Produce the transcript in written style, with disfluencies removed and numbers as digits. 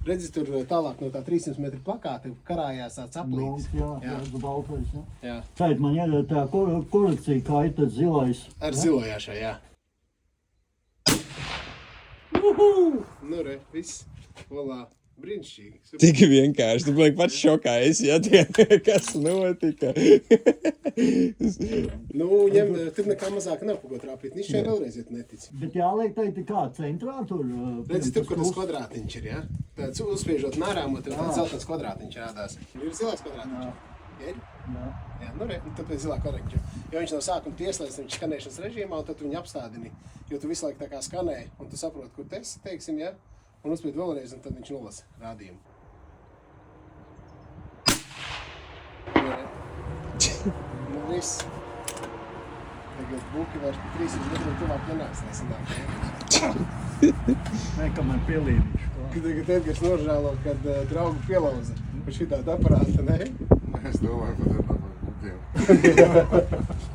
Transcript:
Redzi, tur tālāk no tā 300 metru plakāta karājās tāds aplītis. Jā, baltais, jā. Jā. Šeit man iedod tā korekcija kaita zilais. Ar zilojāšā, jā. Nu re, viss. Volā. Brīnišķīgi. Tik vienkārši, tu biji pats šokā, kas notika. Nu, ņem, tur nekā mazāk nav ko trāpīt. Viņš šeit vēlreiz iet netic. Bet jāliek teikt, kā centrā tur? Redzi, tur, kur tas kvadrātiņš ir, jā? Tāds uzspiežot nārām, tad tāds zeltains kvadrātiņš rādās. Ir zilais kvadrātiņš. Ir? Jā, nu re, tad pēc zilā kvadrātiņš. Jo viņš no sākuma tieslēdz, viņš skanēšanas režīmā, un tad tu viņu apstādini. Jo tu visu laiku tā kā skanē, un tu saproti, kur tas, teiksim, jā? Un uzspied vēlreiz, un tad viņš nolasa rādījumu. Nu, viss. Tagad buki vairs 300 metru tuvāk nenāks, nesanāk. Nē, kamēr pielīdīšu. Tagad Edgars nožēlo, kad draugu pielauza par šitādu aparātu, ne? Es domāju, ka tā par bukiem.